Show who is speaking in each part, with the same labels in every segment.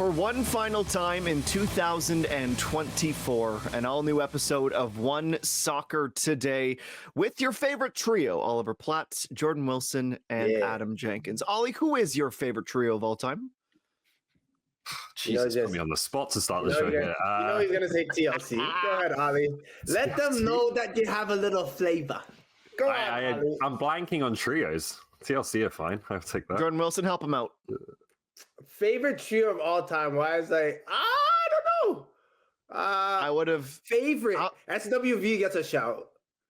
Speaker 1: For one final time in 2024, an all-new episode of One Soccer Today with your favorite trio, Oliver Platt, Jordan Wilson, and Adam Jenkins. Ollie, who is your favorite trio of all time?
Speaker 2: Jesus, put me on the spot to start the show here.
Speaker 3: You know he's going to say TLC. Go ahead, Ollie. Let them know that you have a little flavor. Go on, Ollie.
Speaker 2: I'm blanking on trios. TLC are fine. I'll take that.
Speaker 1: Jordan Wilson, help him out.
Speaker 3: Favorite trio of all time? Why is I don't know.
Speaker 1: I would have
Speaker 3: favorite. SWV gets a shout.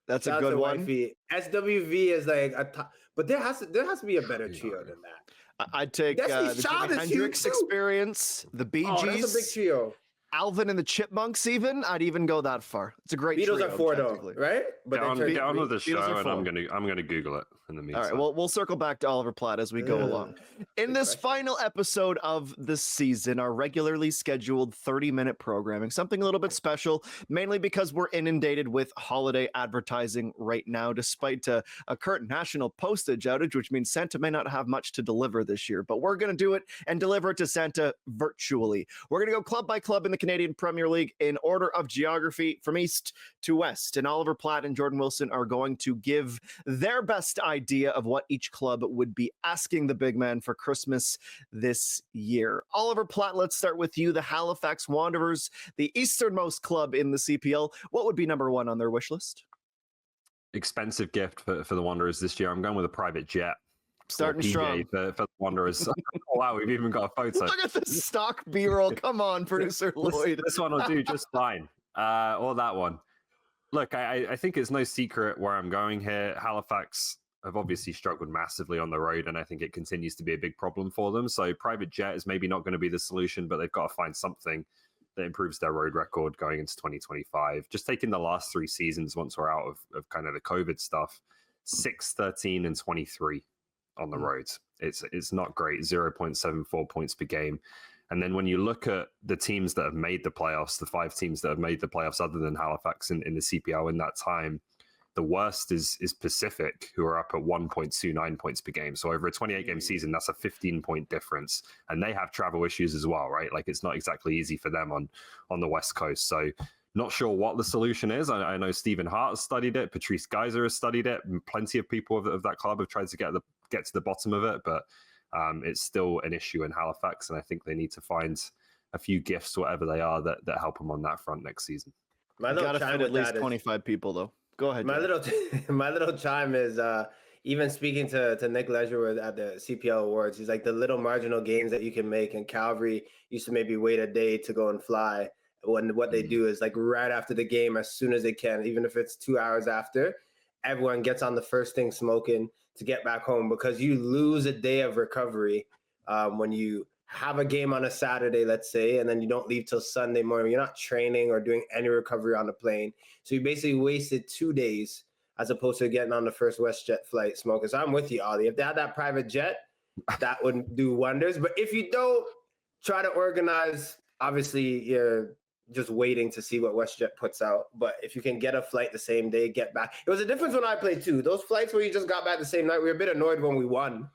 Speaker 1: That's a good one.
Speaker 3: SWV is like a top, but there has to be a better trio than that.
Speaker 1: I'd take the Jimi Hendrix Experience, the Bee Gees.
Speaker 3: That's a big trio.
Speaker 1: Alvin and the Chipmunks, even. I'd even go that far. It's a great
Speaker 3: Beatles
Speaker 1: trio.
Speaker 3: are 4 though, right?
Speaker 2: But get on with the show, and I'm gonna Google it in the meantime.
Speaker 1: All right, well, we'll circle back to Oliver Platt as we go along. In this final episode of the season, our regularly scheduled 30-minute programming, something a little bit special, mainly because we're inundated with holiday advertising right now, despite a current national postage outage, which means Santa may not have much to deliver this year. But we're going to do it and deliver it to Santa virtually. We're going to go club by club in the Canadian Premier League in order of geography from east to west. And Oliver Platt and Jordan Wilson are going to give their best idea of what each club would be asking the big man for Christmas this year. Oliver Platt, let's start with you. The Halifax Wanderers, the easternmost club in the CPL. What would be number one on their wish list?
Speaker 2: Expensive gift for the Wanderers this year. I'm going with a private jet.
Speaker 1: Starting strong
Speaker 2: for the Wanderers. Oh, wow, we've even got a photo.
Speaker 1: Look at this stock B-roll. Come on, producer Lloyd.
Speaker 2: This one will do just fine. Or that one. Look, I think it's no secret where I'm going here. Halifax have obviously struggled massively on the road, and I think it continues to be a big problem for them. So private jet is maybe not going to be the solution, but they've got to find something that improves their road record going into 2025. Just taking the last 3 seasons, once we're out of kind of the COVID stuff, 6, 13, and 23. On the roads. It's not great, 0.74 points per game. And then when you look at the teams that have made the playoffs, the 5 teams that have made the playoffs other than Halifax in the CPL in that time, the worst is Pacific, who are up at 1.29 points per game. So over a 28-game season, that's a 15-point difference. And they have travel issues as well, right? Like it's not exactly easy for them on the West Coast. So not sure what the solution is. I know Stephen Hart has studied it. Patrice Geyser has studied it. And plenty of people of that club have tried to get to the bottom of it, but it's still an issue in Halifax, and I think they need to find a few gifts, whatever they are, that help them on that front next season.
Speaker 1: My gotta fit at least 25 people, though. Go ahead.
Speaker 3: My little chime is even speaking to Nick Leisure at the CPL Awards. He's like, the little marginal gains that you can make, and Calgary used to maybe wait a day to go and fly. When what they do is like right after the game, as soon as they can, even if it's 2 hours after, everyone gets on the first thing smoking to get back home, because you lose a day of recovery when you have a game on a Saturday, let's say, and then you don't leave till Sunday morning. You're not training or doing any recovery on the plane. So you basically wasted 2 days as opposed to getting on the first WestJet flight smoking. So I'm with you, Ollie. If they had that private jet, that would do wonders. But if you don't, try to organize. Obviously, you're just waiting to see what WestJet puts out. But if you can get a flight the same day, get back. It was a difference when I played too. Those flights where you just got back the same night, we were a bit annoyed when we won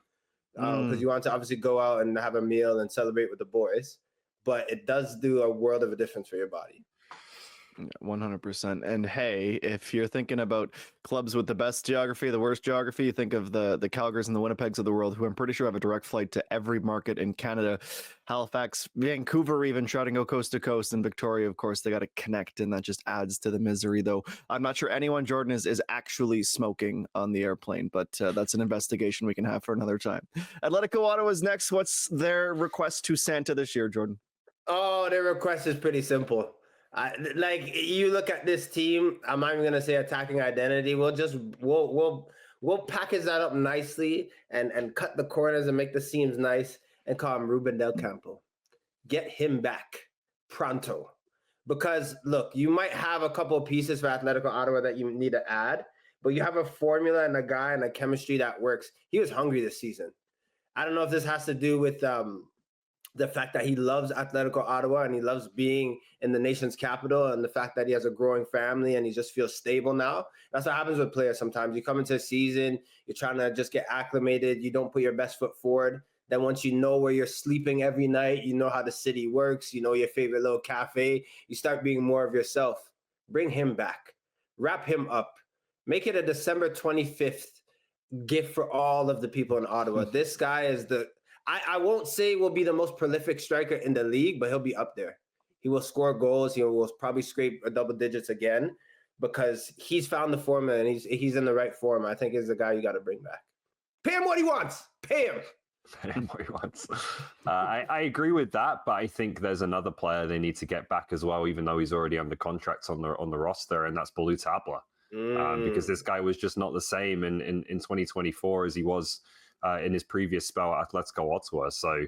Speaker 3: because you want to obviously go out and have a meal and celebrate with the boys. But it does do a world of a difference for your body.
Speaker 1: 100%. And hey, if you're thinking about clubs with the best geography, the worst geography, you think of the Calgarys and the Winnipegs of the world, who I'm pretty sure have a direct flight to every market in Canada. Halifax, Vancouver, even trying to go coast to coast, and Victoria, of course, they got to connect, and that just adds to the misery. Though I'm not sure anyone, Jordan, is actually smoking on the airplane, but that's an investigation we can have for another time. Atletico Ottawa's next. What's their request to Santa this year, Jordan?
Speaker 3: Oh, their request is pretty simple. Like, you look at this team, I'm not even gonna say attacking identity. We'll package that up nicely and cut the corners and make the seams nice and call him Ruben Del Campo. Get him back pronto. Because look, you might have a couple of pieces for Atletico Ottawa that you need to add, but you have a formula and a guy and a chemistry that works. He was hungry this season. I don't know if this has to do with the fact that he loves Atletico Ottawa and he loves being in the nation's capital, and the fact that he has a growing family and he just feels stable now. That's what happens with players sometimes. You come into a season, you're trying to just get acclimated, you don't put your best foot forward, Then once you know where you're sleeping every night, you know how the city works, you know your favorite little cafe, you start being more of yourself. Bring him back. Wrap him up. Make it a December 25th gift for all of the people in Ottawa. This guy is I won't say will be the most prolific striker in the league, but he'll be up there. He will score goals. He will probably scrape double digits again because he's found the formula and he's in the right form. I think he's the guy you got to bring back. Pay him what he wants. Pay him.
Speaker 2: Pay him what he wants. I agree with that, but I think there's another player they need to get back as well, even though he's already under contract on the roster, and that's Balou Tabla. Because this guy was just not the same in 2024 as he was in his previous spell at Atletico Ottawa. So,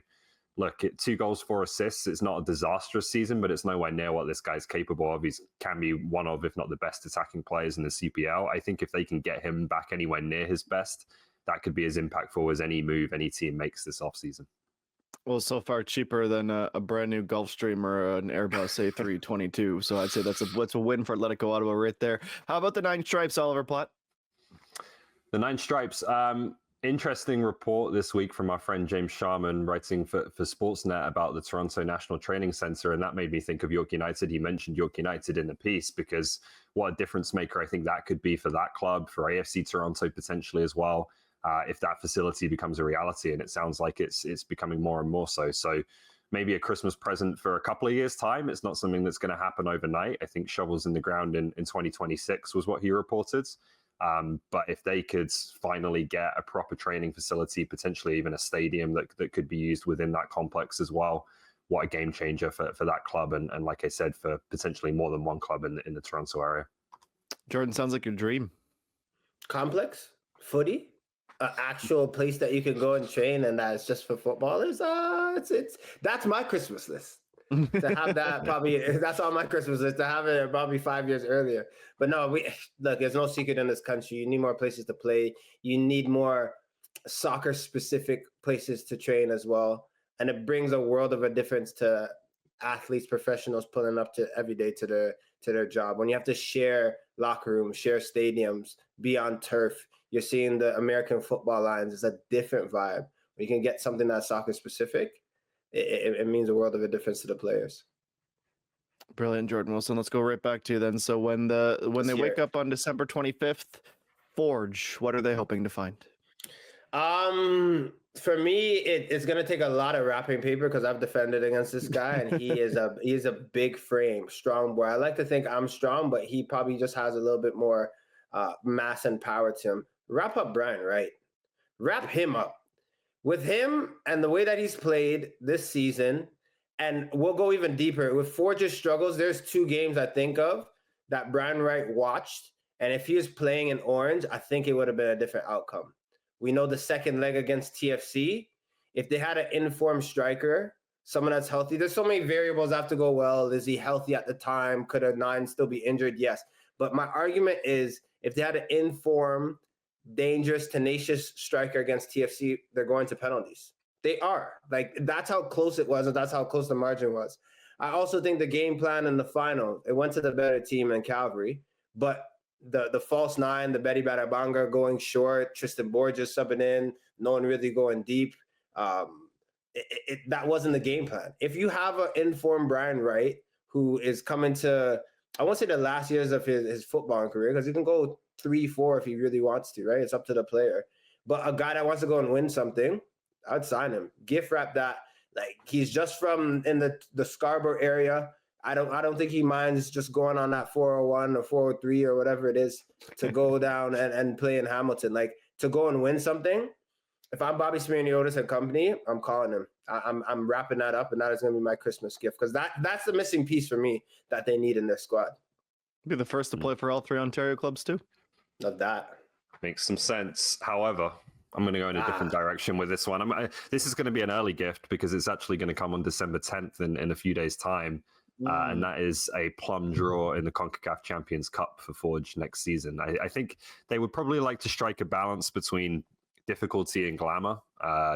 Speaker 2: look, 2 goals, 4 assists. It's not a disastrous season, but it's nowhere near what this guy's capable of. He can be one of, if not the best attacking players in the CPL. I think if they can get him back anywhere near his best, that could be as impactful as any move any team makes this offseason.
Speaker 1: Well, so far cheaper than a brand new Gulfstream or an Airbus A322. So I'd say that's a win for Atletico Ottawa right there. How about the 9 Stripes, Oliver Platt?
Speaker 2: The 9 Stripes. Interesting report this week from our friend James Sharman writing for Sportsnet about the Toronto National Training Centre, and that made me think of York United. He mentioned York United in the piece because what a difference maker I think that could be for that club, for AFC Toronto potentially as well, if that facility becomes a reality, and it sounds like it's becoming more and more so. So maybe a Christmas present for a couple of years' time. It's not something that's going to happen overnight. I think shovels in the ground in 2026 was what he reported. But if they could finally get a proper training facility, potentially even a stadium that could be used within that complex as well, what a game changer for that club. And like I said, for potentially more than one club in the Toronto area. Jordan,
Speaker 1: sounds like your dream.
Speaker 3: Complex? Footy? An actual place that you can go and train and that's just for footballers? That's my Christmas list. To have that probably that's on my Christmas list, to have it probably 5 years earlier. But no, look, there's no secret in this country. You need more places to play. You need more soccer specific places to train as well. And it brings a world of a difference to athletes, professionals pulling up to every day to their job. When you have to share locker rooms, share stadiums, be on turf, you're seeing the American football lines. It's a different vibe. When you can get something that's soccer specific, it means a world of a difference to the players.
Speaker 1: Brilliant, Jordan Wilson. Let's go right back to you then. So when they wake up on December 25th, Forge, what are they hoping to find?
Speaker 3: For me, it's going to take a lot of wrapping paper because I've defended against this guy, and he is a big frame, strong boy. I like to think I'm strong, but he probably just has a little bit more mass and power to him. Wrap up Brian Wright. Wrap him up. With him and the way that he's played this season, and we'll go even deeper, with Forge's struggles, there's 2 games I think of that Brian Wright watched, and if he was playing in orange, I think it would have been a different outcome. We know the second leg against TFC, if they had an informed striker, someone that's healthy, there's so many variables that have to go well. Is he healthy at the time? Could a 9 still be injured? Yes. But my argument is if they had an informed, dangerous, tenacious striker against TFC, they're going to penalties. They are. Like, that's how close it was, and that's how close the margin was. I also think the game plan in the final, it went to the better team in Calgary, but the false 9, the Betty Barabanga going short, Tristan Borges subbing in, no one really going deep. That wasn't the game plan. If you have an informed Brian Wright who is coming to, I won't say the last years of his football career, because he can go 3-4 if he really wants to, right? It's up to the player. But a guy that wants to go and win something, I'd sign him. Gift wrap that. Like, he's just from in the Scarborough area. I don't think he minds just going on that 401 or 403 or whatever it is to go down and play in Hamilton. Like, to go and win something. If I'm Bobby Smirniotis and company, I'm calling him. I'm wrapping that up, and that is going to be my Christmas gift, because that's the missing piece for me that they need in their squad.
Speaker 1: Be the first to play for all 3 Ontario clubs too.
Speaker 3: Love that.
Speaker 2: Makes some sense. However, I'm going to go in a different direction with this one. This is going to be an early gift because it's actually going to come on December 10th in a few days' time. And that is a plum draw in the CONCACAF Champions Cup for Forge next season. I think they would probably like to strike a balance between difficulty and glamour.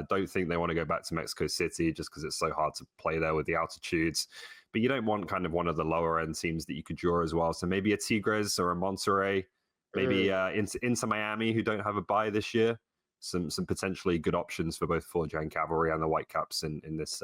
Speaker 2: Don't think they want to go back to Mexico City just because it's so hard to play there with the altitudes. But you don't want kind of one of the lower end teams that you could draw as well. So maybe a Tigres or a Monterrey, maybe into Miami, who don't have a bye this year. some potentially good options for both Forger and Cavalry and the Whitecaps in this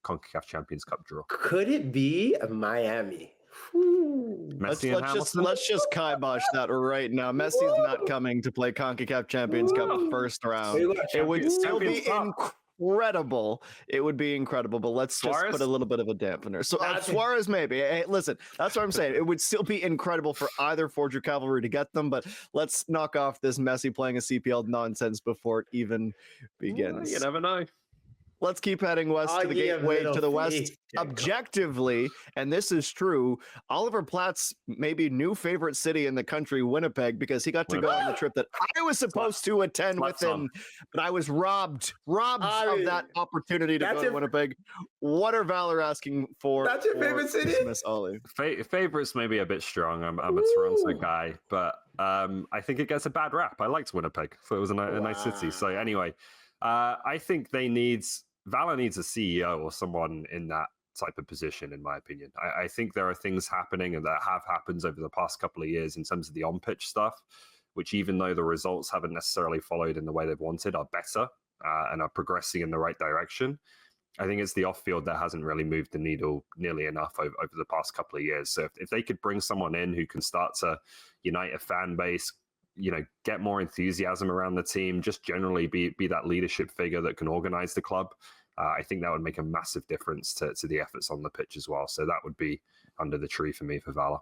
Speaker 2: CONCACAF Champions Cup draw.
Speaker 3: Could it be Miami?
Speaker 2: Messi and Hamilton?
Speaker 1: let's just kibosh that right now. Messi's not coming to play CONCACAF Champions Cup first round. It would still be incredible. It would be incredible, but let's just put a little bit of a dampener. So Suarez, maybe. Hey, listen, that's what I'm saying. It would still be incredible for either Forge or Cavalry to get them, but let's knock off this Messi playing a CPL nonsense before it even begins.
Speaker 2: You never know.
Speaker 1: Let's keep heading west to the gateway to the west. Objectively, and this is true, Oliver Platt's maybe new favorite city in the country, Winnipeg, because he got to go on the trip that I was supposed to attend with him, but I was robbed of that opportunity to go to Winnipeg. What are Valor asking for?
Speaker 3: That's your favorite city?
Speaker 1: Miss Ollie.
Speaker 2: Favorites may be a bit strong. I'm a Toronto guy, but I think it gets a bad rap. I liked Winnipeg. So it was a nice city. So anyway, I think Valor needs a CEO or someone in that type of position, in my opinion. I think there are things happening and that have happened over the past couple of years in terms of the on-pitch stuff, which even though the results haven't necessarily followed in the way they've wanted, are better and are progressing in the right direction. I think it's the off-field that hasn't really moved the needle nearly enough over the past couple of years. So if they could bring someone in who can start to unite a fan base, get more enthusiasm around the team, just generally be that leadership figure that can organize the club. I think that would make a massive difference to the efforts on the pitch as well. So that would be under the tree for me for Valor.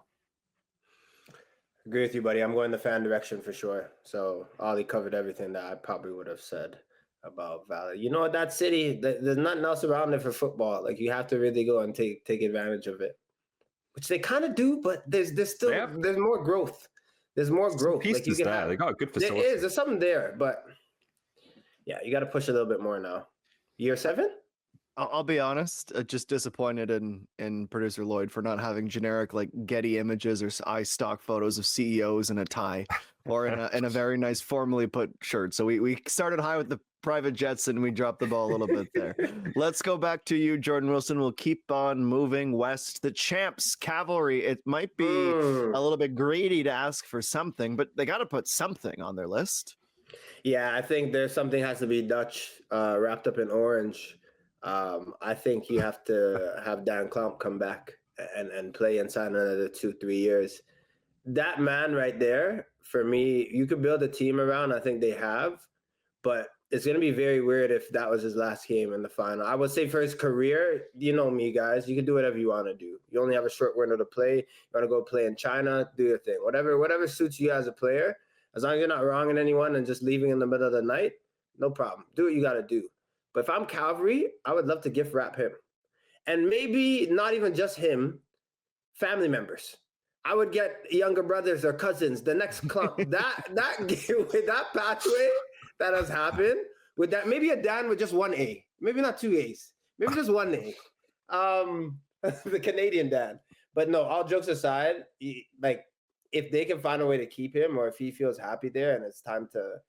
Speaker 3: Agree with you, buddy. I'm going the fan direction for sure. So Ollie covered everything that I probably would have said about Valor. That city, there's nothing else around it for football. Like, you have to really go and take advantage of it, which they kind of do, but there's still there's more growth. There's more growth.
Speaker 2: Like, you can they got a good facility.
Speaker 3: There's something there, but yeah, you got to push a little bit more now. Year 7?
Speaker 1: I'll be honest, just disappointed in producer Lloyd for not having generic like Getty images or iStock photos of CEOs in a tie or in a very nice formally put shirt. So we started high with the private jets and we dropped the ball a little bit there. Let's go back to you, Jordan Wilson. We'll keep on moving west. The champs, Cavalry. It might be a little bit greedy to ask for something, but they got to put something on their list.
Speaker 3: Yeah, I think there's something has to be Dutch wrapped up in orange. I think you have to have Dan Klomp come back and play and sign another 2-3 years. That man right there, for me, you could build a team around. I think they have, but it's going to be very weird if that was his last game in the final. I would say for his career, you know me, guys, you can do whatever you want to do. You only have a short window to play. You want to go play in China, do your thing. Whatever suits you as a player, as long as you're not wronging anyone and just leaving in the middle of the night, no problem. Do what you got to do. But if I'm Cavalry, I would love to gift wrap him. And maybe not even just him, family members. I would get younger brothers or cousins, the next clump. that with that pathway that has happened, with that, maybe a Dan with just 1 A, maybe not 2 A's, maybe just 1 A. The Canadian Dan. But no, all jokes aside, if they can find a way to keep him or if he feels happy there and it's time to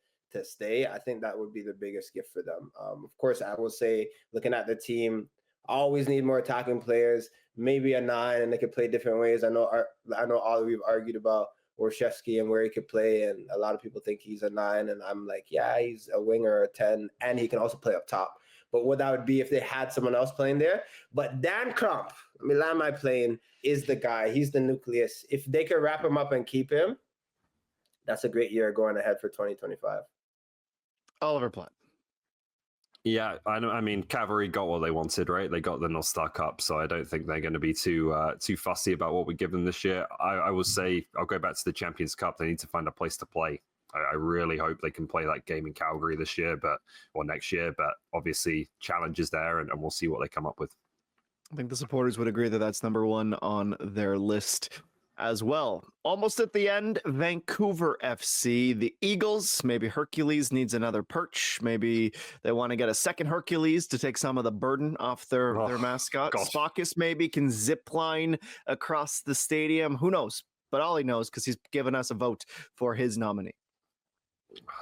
Speaker 3: stay, I think that would be the biggest gift for them. Of course, I will say, looking at the team, always need more attacking players, maybe a 9, and they could play different ways. I know all we've argued about Warshevsky and where he could play, and a lot of people think he's a 9, and I'm like, yeah, he's a winger or a 10, and he can also play up top. But what that would be if they had someone else playing there. But Dan Crump, let me land my plane, is the guy. He's the nucleus. If they could wrap him up and keep him, that's a great year going ahead for 2025.
Speaker 1: Oliver Platt.
Speaker 2: Yeah, I know. I mean, Cavalry got what they wanted, right? They got the North Star Cup, so I don't think they're going to be too fussy about what we give them this year. I will say, I'll go back to the Champions Cup. They need to find a place to play. I really hope they can play that game in Calgary this year, or next year. But obviously, challenges there, and we'll see what they come up with.
Speaker 1: I think the supporters would agree that that's number 1 on their list as well. Almost at the end, Vancouver FC, the Eagles. Maybe Hercules needs another perch. Maybe they want to get a second Hercules to take some of the burden off their mascot.
Speaker 2: Gosh.
Speaker 1: Spockus maybe can zip line across the stadium. Who knows? But Ollie knows because he's given us a vote for his nominee.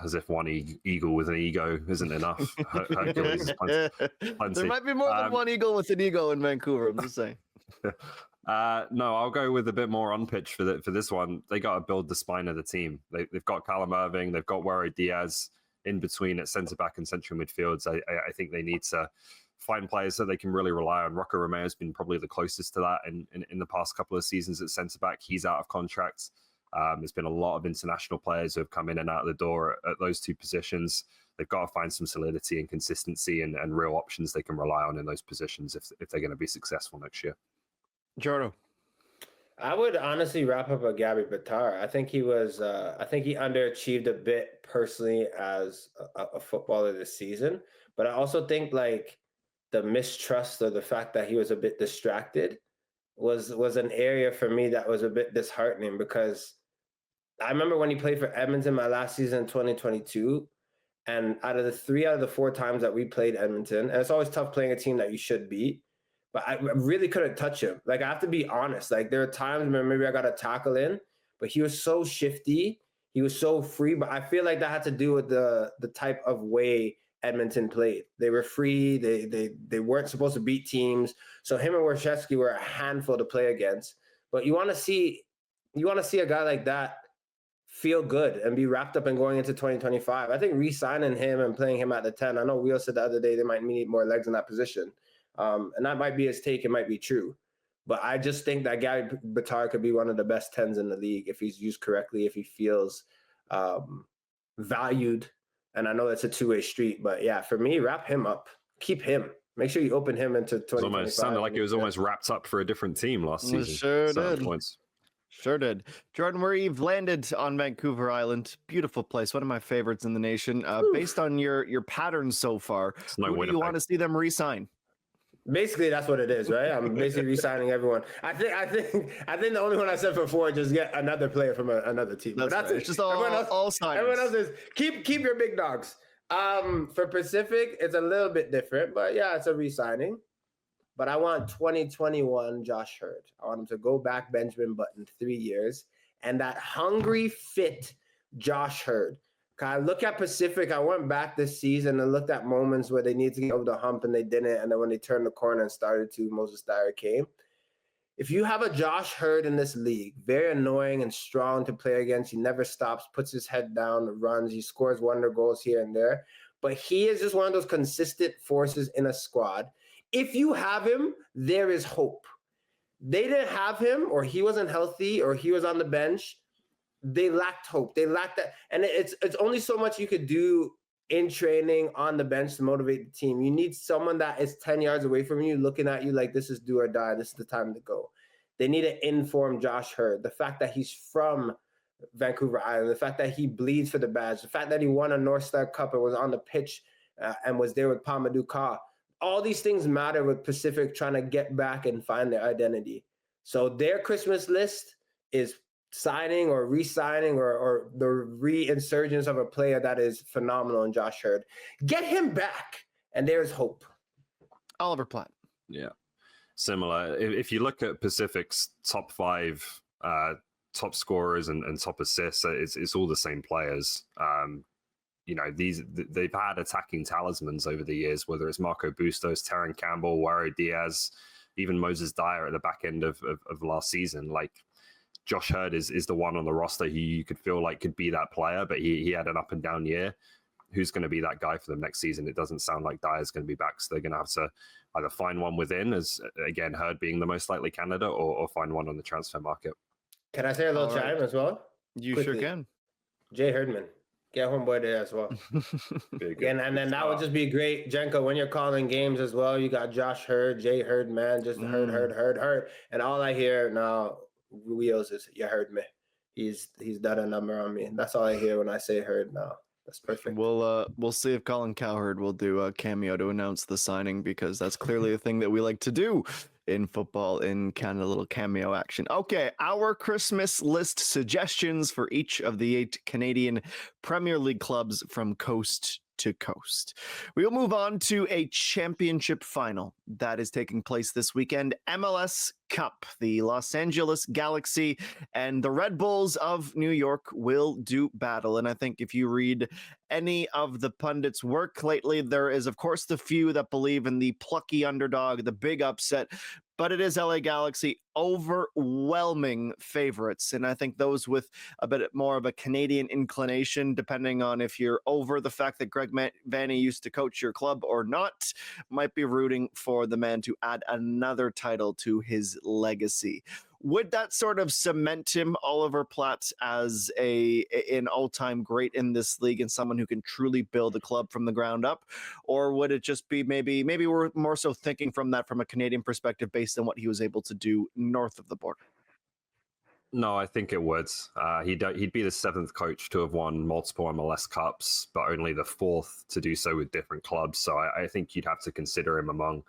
Speaker 2: As if one eagle with an ego isn't enough. Hercules is plenty.
Speaker 1: There might be more than one eagle with an ego in Vancouver. I'm just saying.
Speaker 2: No, I'll go with a bit more on pitch for this one. They got to build the spine of the team. They've got Callum Irving, they've got Warrior Diaz. in between at centre back and central midfields. I think they need to find players that they can really rely on. Rocco Romeo has been probably the closest to that in the past couple of seasons at centre back. He's out of contract. There's been a lot of international players who have come in and out of the door at those two positions. They've got to find some solidity and consistency and real options they can rely on in those positions if they're going to be successful next year.
Speaker 1: Jordo.
Speaker 3: I would honestly wrap up a Gabby Bitar. I think he underachieved a bit personally as a footballer this season. But I also think like the mistrust or the fact that he was a bit distracted was an area for me that was a bit disheartening, because I remember when he played for Edmonton my last season in 2022. And out of the 4 times that we played Edmonton, and it's always tough playing a team that you should beat, but I really couldn't touch him. Like, I have to be honest. Like, there are times where maybe I got a tackle in, but he was so shifty. He was so free. But I feel like that had to do with the type of way Edmonton played. They were free. They weren't supposed to beat teams. So him and Wojciechowski were a handful to play against. But you want to see a guy like that feel good and be wrapped up in going into 2025. I think re-signing him and playing him at the 10, I know Wheel said the other day they might need more legs in that position. And that might be his take. It might be true. But I just think that Gabby Bitar could be one of the best 10s in the league if he's used correctly, if he feels valued. And I know it's a two-way street. But yeah, for me, wrap him up. Keep him. Make sure you open him into 2025.
Speaker 2: It sounded like it was almost wrapped up for a different team last season.
Speaker 1: Sure did. Sure did. Jordan, where you've landed on Vancouver Island, beautiful place, one of my favorites in the nation. Based on your patterns so far, who do you want to see them re-sign?
Speaker 3: Basically, that's what it is, right? I'm basically re-signing everyone. I think the only one I said before, just get another player from another team. That's
Speaker 1: right.
Speaker 3: it.
Speaker 1: It's just all signings.
Speaker 3: Everyone else is keep your big dogs. For Pacific, it's a little bit different, but yeah, it's a re-signing. But I want 2021 Josh Hurd. I want him to go back Benjamin Button 3 years. And that hungry, fit Josh Hurd. I look at Pacific, I went back this season and looked at moments where they needed to get over the hump and they didn't. And then when they turned the corner and started to, Moses Dyer came. If you have a Josh Hurd in this league, very annoying and strong to play against, he never stops, puts his head down, runs, he scores wonder goals here and there. But he is just one of those consistent forces in a squad. If you have him, there is hope. They didn't have him, or he wasn't healthy, or he was on the bench. They lacked hope. They lacked that. And it's only so much you could do in training on the bench to motivate the team. You need someone that is 10 yards away from you, looking at you like this is do or die. This is the time to go. They need to inform Josh Hurd. The fact that he's from Vancouver Island, the fact that he bleeds for the badge, the fact that he won a North Star Cup and was on the pitch and was there with Pamadou Ka. All these things matter with Pacific trying to get back and find their identity. So their Christmas list is signing or re-signing or the reinsurgence of a player that is phenomenal in Josh Hurd. Get him back, and there's hope.
Speaker 1: Oliver Platt.
Speaker 2: Yeah, similar. If you look at Pacific's top 5 top scorers and top assists, it's all the same players. They've had attacking talismans over the years, whether it's Marco Bustos, Terran Campbell, Waro Diaz, even Moses Dyer at the back end of last season. Like, Josh Hurd is the one on the roster who you could feel like could be that player, but he had an up and down year. Who's going to be that guy for them next season? It doesn't sound like Dyer's going to be back, so they're going to have to either find one within, as again, Hurd being the most likely candidate, or find one on the transfer market.
Speaker 3: Can I say a little chime as well?
Speaker 1: You
Speaker 3: Quickly.
Speaker 1: Sure can.
Speaker 3: Jay Herdman. Get homeboy there as well. and then that would just be great. Jenko, when you're calling games as well, you got Josh Hurd, Jay Hurd, man, just Hurd. And all I hear now, Wheels, is you heard me. He's done a number on me. That's all I hear when I say Hurd now. That's perfect.
Speaker 1: We'll see if Colin Cowherd will do a cameo to announce the signing, because that's clearly a thing that we like to do in football in Canada, a little cameo action. Okay, our Christmas list suggestions for each of the 8 Canadian Premier League clubs from coast to coast. We will move on to a championship final that is taking place this weekend. MLS Cup. The Los Angeles Galaxy and the Red Bulls of New York will do battle. And I think if you read any of the pundits' work lately, there is, of course, the few that believe in the plucky underdog, the big upset, but it is LA Galaxy overwhelming favorites. And I think those with a bit more of a Canadian inclination, depending on if you're over the fact that Greg Vanney used to coach your club or not, might be rooting for the man to add another title to his legacy. Would that sort of cement him, Oliver Platt, as an all-time great in this league and someone who can truly build a club from the ground up? Or would it just be maybe we're more so thinking from a Canadian perspective based on what he was able to do north of the border?
Speaker 2: No, I think it would. He'd be the 7th coach to have won multiple MLS Cups, but only the 4th to do so with different clubs. So I think you'd have to consider him among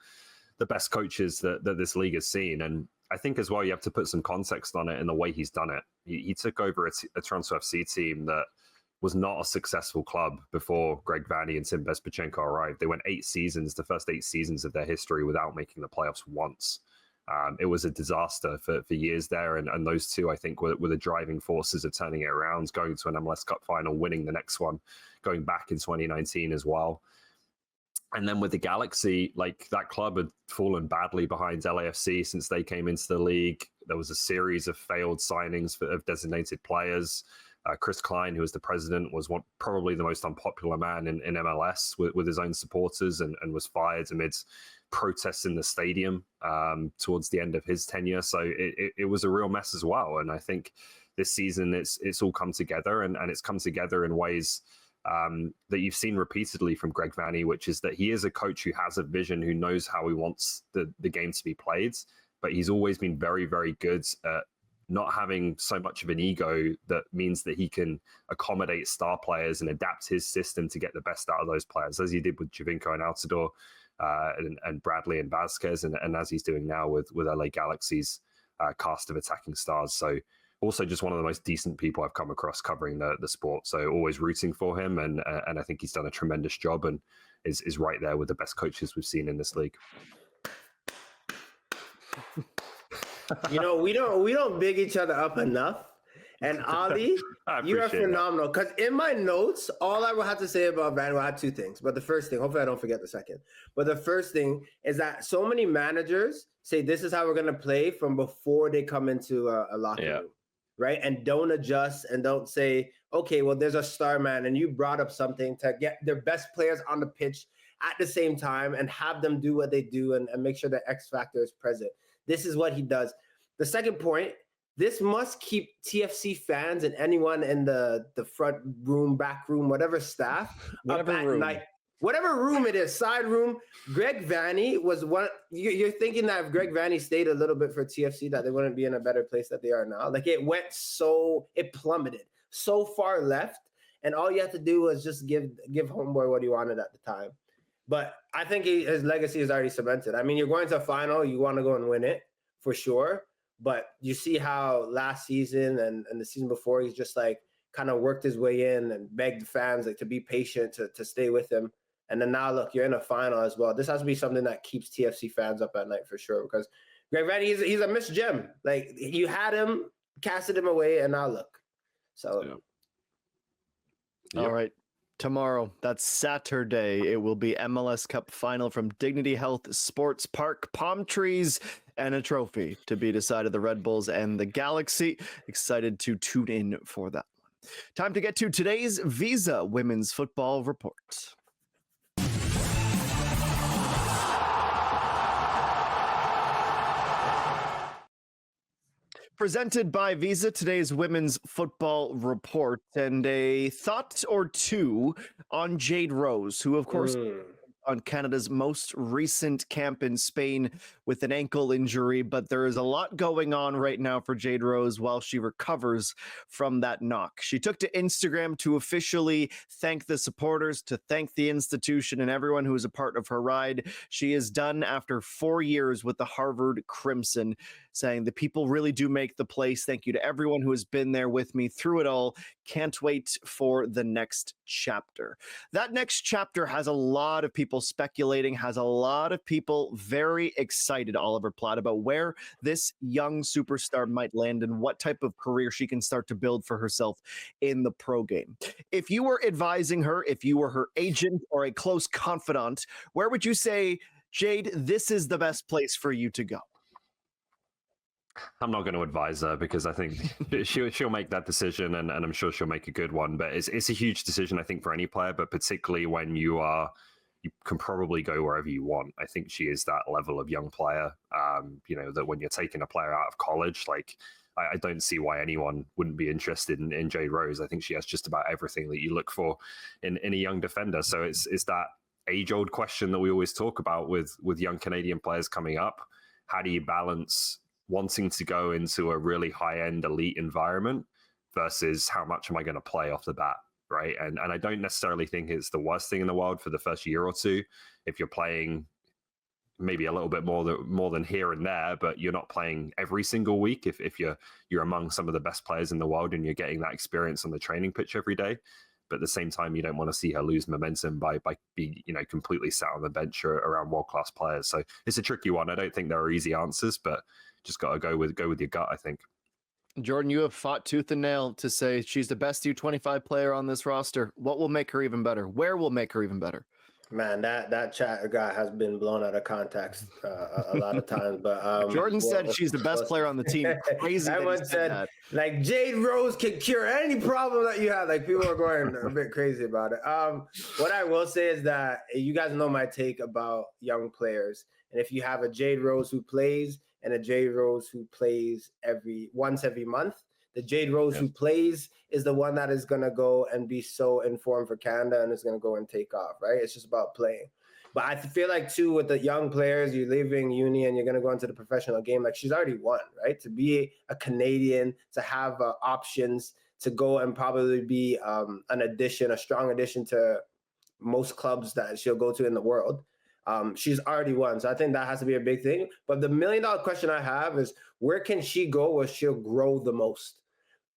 Speaker 2: the best coaches that this league has seen. And I think as well, you have to put some context on it in the way he's done it. He took over a Toronto FC team that was not a successful club before Greg Vanney and Tim Bezpachenko arrived. They went the first 8 seasons of their history without making the playoffs once. It was a disaster for years there. And those two, I think, were the driving forces of turning it around, going to an MLS Cup final, winning the next one, going back in 2019 as well. And then with the Galaxy, like that club had fallen badly behind LAFC since they came into the league. There was a series of failed signings of designated players. Chris Klein, who was the president, was probably the most unpopular man in MLS with his own supporters and was fired amid protests in the stadium towards the end of his tenure. So it was a real mess as well. And I think this season it's all come together and it's come together in ways that you've seen repeatedly from Greg Vanney, which is that he is a coach who has a vision, who knows how he wants the game to be played, but he's always been very, very good at not having so much of an ego that means that he can accommodate star players and adapt his system to get the best out of those players, as he did with Javinko and Altidore and Bradley and Vasquez, and as he's doing now with LA Galaxy's cast of attacking stars. So also just one of the most decent people I've come across covering the sport. So always rooting for him. And I think he's done a tremendous job and is right there with the best coaches we've seen in this league.
Speaker 3: You know, we don't big each other up enough. And Ali, you are phenomenal. Because in my notes, all I will have to say about Van, I had 2 things. But the first thing, hopefully I don't forget the second. But the first thing is that so many managers say this is how we're going to play from before they come into a locker room. Right? And don't adjust and don't say, okay, well, there's a star man. And you brought up something to get their best players on the pitch at the same time and have them do what they do and make sure the X factor is present. This is what he does. The second point, this must keep TFC fans and anyone in the front room, back room, whatever staff,
Speaker 1: whatever
Speaker 3: up at
Speaker 1: room.
Speaker 3: night. Whatever room it is, side room. Greg Vanney was one. You're thinking that if Greg Vanney stayed a little bit for TFC, that they wouldn't be in a better place that they are now. Like it plummeted so far left, and all you have to do was just give homeboy what he wanted at the time. But I think his legacy is already cemented. I mean, you're going to a final, you want to go and win it for sure. But you see how last season and the season before, he's just like kind of worked his way in and begged fans like to be patient to stay with him. And then now, look, you're in a final as well. This has to be something that keeps TFC fans up at night for sure. Because Greg Vanney, he's a missed gem. Like you had him, casted him away, and now look. So,
Speaker 1: All right. Tomorrow, that's Saturday, it will be MLS Cup final from Dignity Health Sports Park. Palm trees and a trophy to be decided, the Red Bulls and the Galaxy. Excited to tune in for that one. Time to get to today's Visa Women's Football Report. Presented by Visa, today's Women's Football Report, and a thought or two on Jade Rose, who, of course, on Canada's most recent camp in Spain with an ankle injury, but there is a lot going on right now for Jade Rose while she recovers from that knock. She took to Instagram to officially thank the supporters, to thank the institution and everyone who was a part of her ride. She is done after 4 years with the Harvard Crimson. saying the people really do make the place. Thank you to everyone who has been there with me through it all. Can't wait for the next chapter. That next chapter has a lot of people speculating, has a lot of people very excited, Oliver Platt, about where this young superstar might land and what type of career she can start to build for herself in the pro game. If you were advising her, if you were her agent or a close confidant, where would you say, Jade, this is the best place for you to go?
Speaker 2: I'm not going to advise her because I think she'll make that decision, and I'm sure she'll make a good one. But it's a huge decision, I think, for any player, but particularly when you can probably go wherever you want. I think she is that level of young player, that when you're taking a player out of college, like I don't see why anyone wouldn't be interested in Jade Rose. I think she has just about everything that you look for in a young defender. So it's that age-old question that we always talk about with young Canadian players coming up. How do you balance wanting to go into a really high-end elite environment versus how much am I going to play off the bat, right? And I don't necessarily think it's the worst thing in the world for the first year or two if you're playing maybe a little bit more than here and there, but you're not playing every single week. If you're among some of the best players in the world and you're getting that experience on the training pitch every day. But at the same time, you don't want to see her lose momentum by being completely sat on the bench around world-class players. So it's a tricky one. I don't think there are easy answers, but just got to go with your gut, I think.
Speaker 1: Jordan, you have fought tooth and nail to say she's the best U25 player on this roster. What will make her even better? Where will make her even better?
Speaker 3: Man, that chat guy has been blown out of context a lot of times. But
Speaker 1: Jordan said she's the best player on the team. Crazy.
Speaker 3: Everyone said that. Like Jade Rose can cure any problem that you have. Like people are going a bit crazy about it. What I will say is that you guys know my take about young players, and if you have a Jade Rose who plays and a Jade Rose who plays once every month, the Jade Rose who plays is the one that is going to go and be so informed for Canada and is going to go and take off, right? It's just about playing. But I feel like, too, with the young players, you're leaving uni and you're going to go into the professional game. Like, she's already won, right? To be a Canadian, to have options, to go and probably be a strong addition to most clubs that she'll go to in the world. She's already won. So I think that has to be a big thing. But the $1 million question I have is, where can she go where she'll grow the most?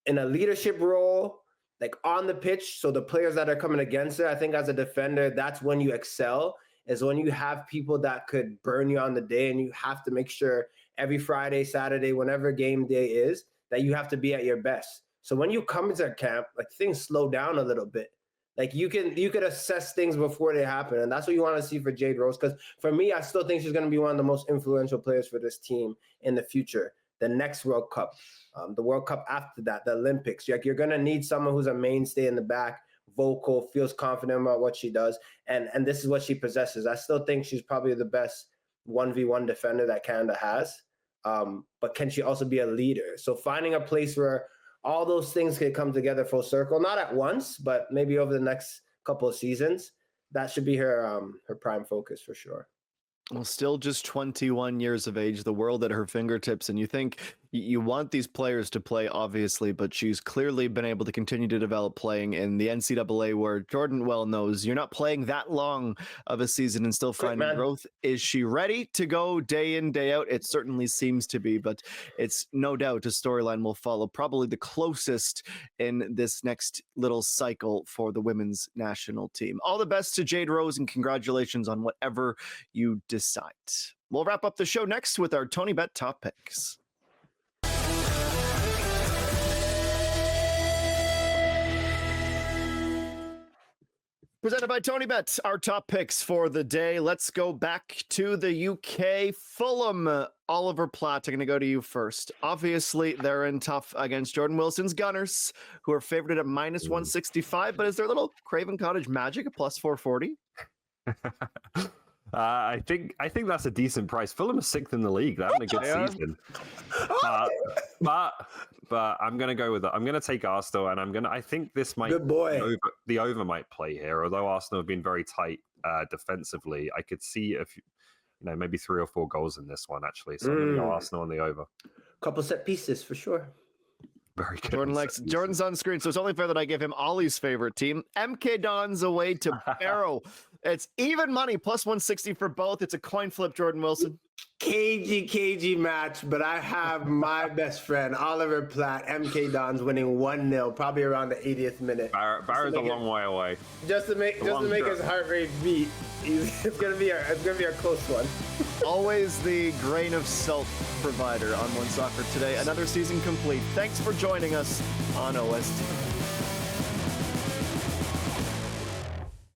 Speaker 3: In a leadership role, like on the pitch, so the players that are coming against her, I think as a defender, that's when you excel, is when you have people that could burn you on the day, and you have to make sure every Friday, Saturday, whenever game day is, that you have to be at your best. So when you come into camp, like things slow down a little bit. Like you could assess things before they happen, and that's what you want to see for Jade Rose. Because for me, I still think she's going to be one of the most influential players for this team in the future. The next World Cup, the World Cup after that, the Olympics. Like you're going to need someone who's a mainstay in the back, vocal, feels confident about what she does, and this is what she possesses. I still think she's probably the best 1v1 defender that Canada has. But can she also be a leader? So finding a place where all those things can come together full circle, not at once, but maybe over the next couple of seasons, that should be her prime focus for sure.
Speaker 1: Well, still just 21 years of age, the world at her fingertips, and you think you want these players to play, obviously, but she's clearly been able to continue to develop playing in the NCAA, where Jordan well knows you're not playing that long of a season and still finding growth. Is she ready to go day in, day out? It certainly seems to be, but it's no doubt a storyline will follow, probably the closest in this next little cycle for the women's national team. All the best to Jade Rose, and congratulations on whatever you decide. We'll wrap up the show next with our Tony Bet top picks. Presented by Tony Bet, our top picks for the day. Let's go back to the UK. Fulham, Oliver Platt, I'm going to go to you first. Obviously, they're in tough against Jordan Wilson's Gunners, who are favored at minus 165, but is there a little Craven Cottage magic at plus 440?
Speaker 2: I think that's a decent price. Fulham are sixth in the league. They're having a good season. But I'm gonna go with it. I'm gonna take Arsenal, and I think this might the over might play here. Although Arsenal have been very tight defensively, I could see maybe 3 or 4 goals in this one actually. So I'm gonna go Arsenal on the over.
Speaker 3: Couple set pieces for sure.
Speaker 2: Very good.
Speaker 1: Jordan's on screen, so it's only fair that I give him Ollie's favorite team. MK Dons away to Barrow. It's even money, plus 160 for both. It's a coin flip, Jordan Wilson.
Speaker 3: KG match, but I have my best friend, Oliver Platt, MK Dons winning 1-0, probably around the 80th minute.
Speaker 2: Barrett's a long way away.
Speaker 3: Just to make his heart rate beat. It's gonna be a close one.
Speaker 1: Always the grain of salt provider on One Soccer Today. Another season complete. Thanks for joining us on OST.